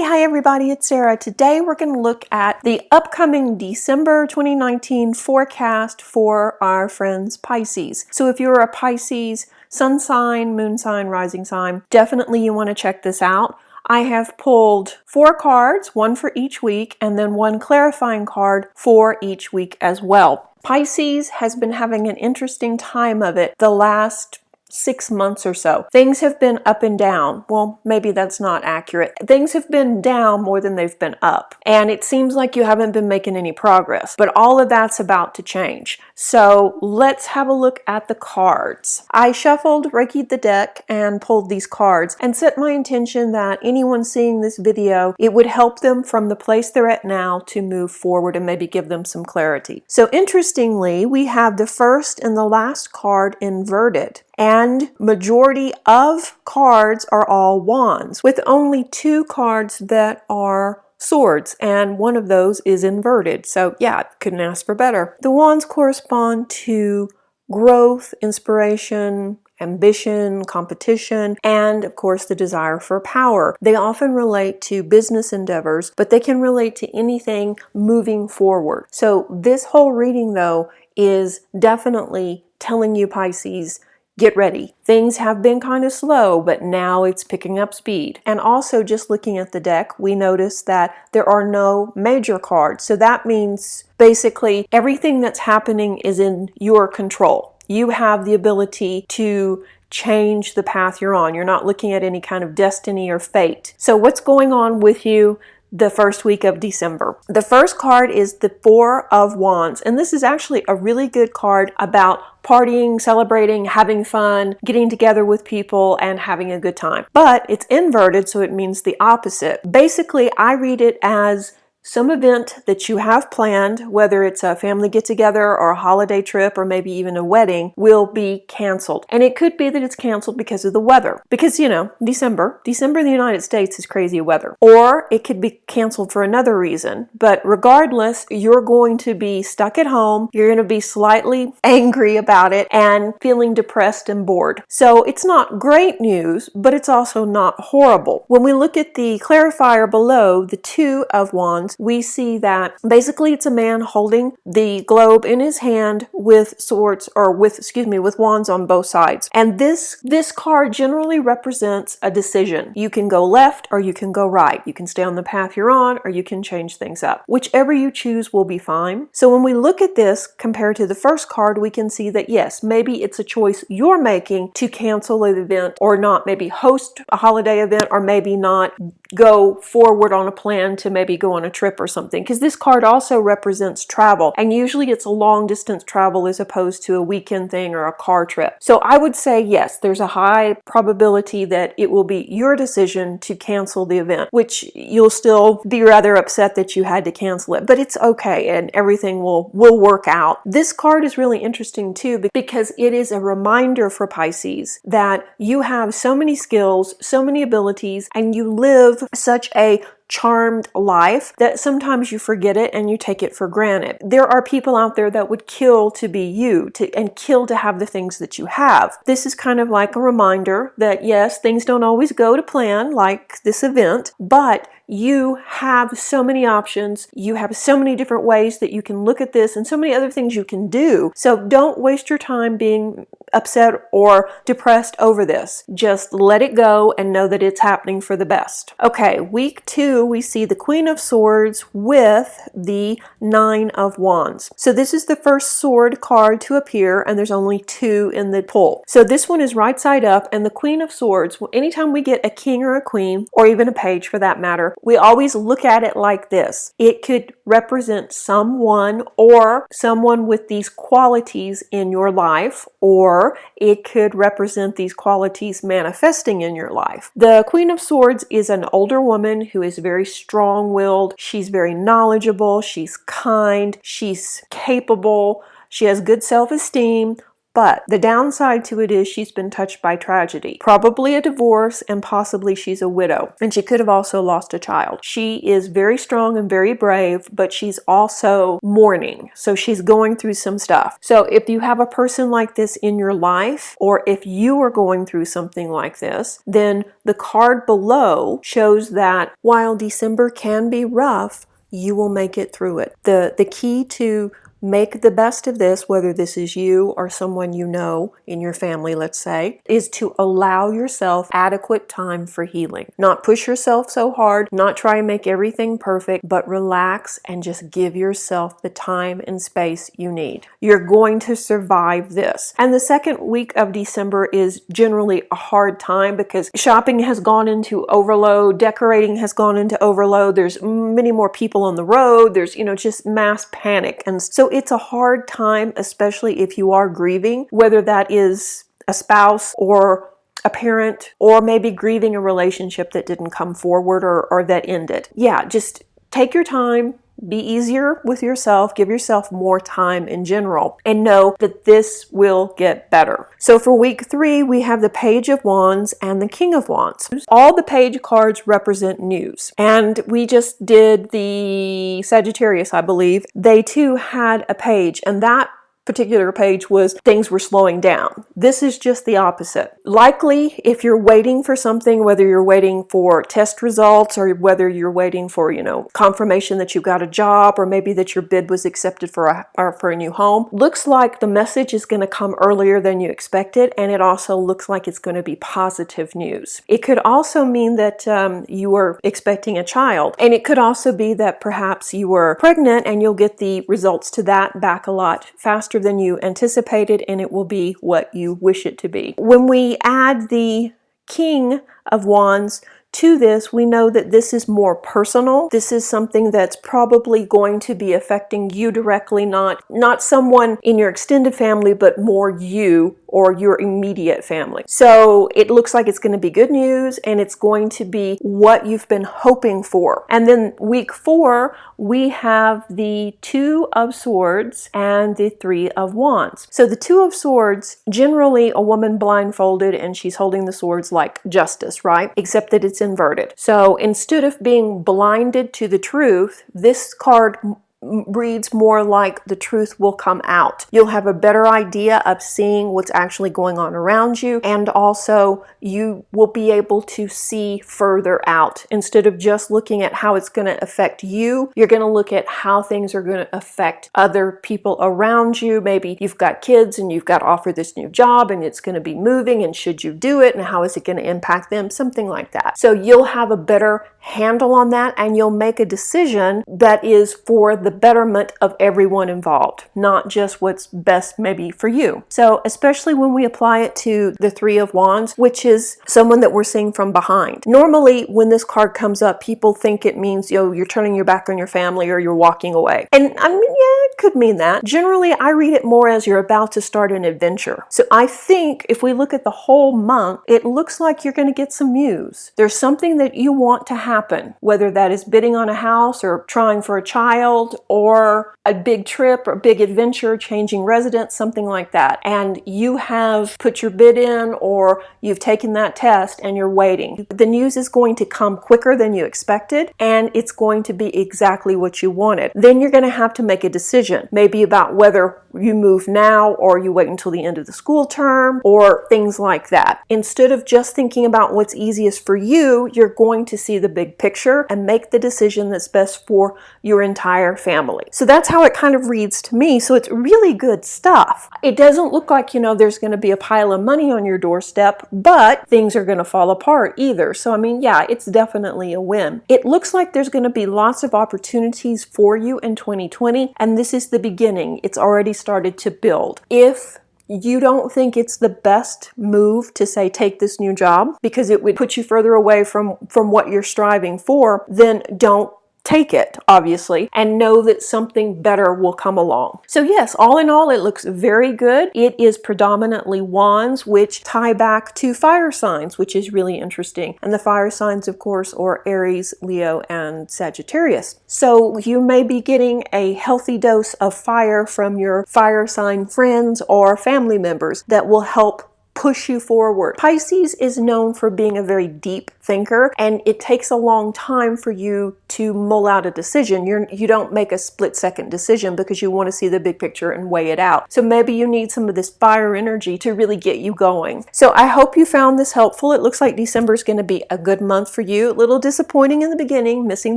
Hi everybody, it's Sarah. Today we're going to look at the upcoming December 2019 forecast for our friends Pisces. So if you're a Pisces sun sign, moon sign, rising sign, definitely you want to check this out. I have pulled 4 cards, one for each week, and then one clarifying card for each week as well. Pisces has been having an interesting time of it the last 6 months or so. Things have been up and down. Well, maybe that's not accurate. Things have been down more than they've been up. And it seems like you haven't been making any progress. But all of that's about to change. So let's have a look at the cards. I shuffled, Reiki'd the deck, and pulled these cards and set my intention that anyone seeing this video, it would help them from the place they're at now to move forward and maybe give them some clarity. So interestingly, we have the first and the last card inverted. And majority of cards are all wands, with only 2 cards that are swords, and one of those is inverted. So yeah, couldn't ask for better. The wands correspond to growth, inspiration, ambition, competition, and of course the desire for power. They often relate to business endeavors, but they can relate to anything moving forward. So this whole reading though is definitely telling you, Pisces, get ready. Things have been kind of slow, but now it's picking up speed. And also, just looking at the deck, we notice that there are no major cards. So that means basically everything that's happening is in your control. You have the ability to change the path you're on. You're not looking at any kind of destiny or fate. So what's going on with you the first week of December? The first card is the 4 of Wands, and this is actually a really good card about partying, celebrating, having fun, getting together with people, and having a good time. But it's inverted, so it means the opposite. Basically, I read it as some event that you have planned, whether it's a family get-together or a holiday trip or maybe even a wedding, will be canceled. And it could be that it's canceled because of the weather. Because, you know, December in the United States is crazy weather. Or it could be canceled for another reason. But regardless, you're going to be stuck at home. You're going to be slightly angry about it and feeling depressed and bored. So it's not great news, but it's also not horrible. When we look at the clarifier below, the 2 of Wands, we see that basically it's a man holding the globe in his hand with swords, or with wands on both sides. And this card generally represents a decision. You can go left or you can go right. You can stay on the path you're on or you can change things up. Whichever you choose will be fine. So when we look at this compared to the first card, we can see that yes, maybe it's a choice you're making to cancel an event or not maybe host a holiday event, or maybe not go forward on a plan to maybe go on a trip or something, because this card also represents travel, and usually it's a long distance travel as opposed to a weekend thing or a car trip. So I would say yes, there's a high probability that it will be your decision to cancel the event, which you'll still be rather upset that you had to cancel it, but it's okay and everything will work out. This card is really interesting too because it is a reminder for Pisces that you have so many skills, so many abilities, and you live such a charmed life that sometimes you forget it and you take it for granted. There are people out there that would kill to be you, and kill to have the things that you have. This is kind of like a reminder that yes, things don't always go to plan like this event, but you have so many options. You have so many different ways that you can look at this and so many other things you can do. So don't waste your time being upset or depressed over this. Just let it go and know that it's happening for the best. Okay, week 2, we see the Queen of Swords with the 9 of Wands. So this is the first sword card to appear, and there's only 2 in the pull. So this one is right side up, and the Queen of Swords, anytime we get a king or a queen, or even a page for that matter, we always look at it like this. It could represent someone or someone with these qualities in your life, or it could represent these qualities manifesting in your life. The Queen of Swords is an older woman who is very strong-willed. She's very knowledgeable. She's kind. She's capable. She has good self-esteem. But the downside to it is she's been touched by tragedy. Probably a divorce, and possibly she's a widow. And she could have also lost a child. She is very strong and very brave, but she's also mourning. So she's going through some stuff. So if you have a person like this in your life, or if you are going through something like this, then the card below shows that while December can be rough, you will make it through it. The key to make the best of this, whether this is you or someone you know in your family, let's say, is to allow yourself adequate time for healing. Not push yourself so hard, not try and make everything perfect, but relax and just give yourself the time and space you need. You're going to survive this. And the second week of December is generally a hard time because shopping has gone into overload, decorating has gone into overload, there's many more people on the road, there's, just mass panic. And so it's a hard time, especially if you are grieving, whether that is a spouse or a parent, or maybe grieving a relationship that didn't come forward or that ended. Yeah, just take your time. Be easier with yourself, give yourself more time in general, and know that this will get better. So for week 3, we have the Page of Wands and the King of Wands. All the page cards represent news. And we just did the Sagittarius, I believe. They too had a page, and that particular page was things were slowing down. This is just the opposite. Likely, if you're waiting for something, whether you're waiting for test results or whether you're waiting for, confirmation that you got a job, or maybe that your bid was accepted for a new home, looks like the message is going to come earlier than you expected, and it also looks like it's going to be positive news. It could also mean that you were expecting a child, and it could also be that perhaps you were pregnant and you'll get the results to that back a lot faster than you anticipated, and it will be what you wish it to be. When we add the King of Wands to this, we know that this is more personal. This is something that's probably going to be affecting you directly, not someone in your extended family, but more you or your immediate family. So it looks like it's going to be good news, and it's going to be what you've been hoping for. And then week 4, we have the 2 of Swords and the 3 of Wands. So the 2 of Swords, generally a woman blindfolded and she's holding the swords like justice, right? Except that it's inverted. So instead of being blinded to the truth, this card reads more like the truth will come out. You'll have a better idea of seeing what's actually going on around you, and also you will be able to see further out. Instead of just looking at how it's going to affect you, you're going to look at how things are going to affect other people around you. Maybe you've got kids and you've got to offer this new job and it's going to be moving, and should you do it and how is it going to impact them, something like that. So you'll have a better handle on that, and you'll make a decision that is for the betterment of everyone involved, not just what's best maybe for you. So especially when we apply it to the 3 of Wands, which is someone that we're seeing from behind. Normally when this card comes up, people think it means you're turning your back on your family or you're walking away. And I mean, yeah, it could mean that. Generally, I read it more as you're about to start an adventure. So I think if we look at the whole month, it looks like you're going to get some news. There's something that you want to happen, whether that is bidding on a house or trying for a child or a big trip or big adventure, changing residence, something like that. And you have put your bid in, or you've taken that test and you're waiting. The news is going to come quicker than you expected, and it's going to be exactly what you wanted. Then you're going to have to make a decision, maybe about whether you move now or you wait until the end of the school term or things like that. Instead of just thinking about what's easiest for you, you're going to see the big picture and make the decision that's best for your entire family. So that's how it kind of reads to me. So it's really good stuff. It doesn't look like, there's going to be a pile of money on your doorstep, but things are going to fall apart either. So I mean, yeah, it's definitely a win. It looks like there's going to be lots of opportunities for you in 2020, and this is the beginning. It's already started to build. If you don't think it's the best move to say take this new job because it would put you further away from what you're striving for, then don't take it, obviously, and know that something better will come along. So yes, all in all, it looks very good. It is predominantly wands, which tie back to fire signs, which is really interesting. And the fire signs, of course, are Aries, Leo, and Sagittarius. So you may be getting a healthy dose of fire from your fire sign friends or family members that will help push you forward. Pisces is known for being a very deep thinker, and it takes a long time for you to mull out a decision. You don't make a split-second decision because you want to see the big picture and weigh it out. So maybe you need some of this fire energy to really get you going. So I hope you found this helpful. It looks like December is going to be a good month for you. A little disappointing in the beginning, missing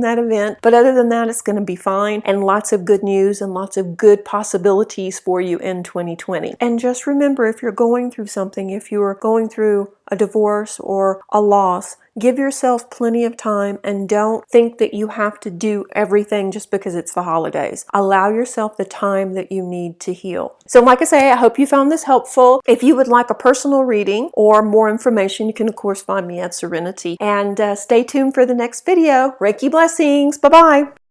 that event, but other than that, it's going to be fine, and lots of good news and lots of good possibilities for you in 2020. And just remember, if you're going through something, if you are going through a divorce or a loss, give yourself plenty of time and don't think that you have to do everything just because it's the holidays. Allow yourself the time that you need to heal. So like I say, I hope you found this helpful. If you would like a personal reading or more information, you can of course find me at Serenity. And stay tuned for the next video. Reiki blessings. Bye-bye.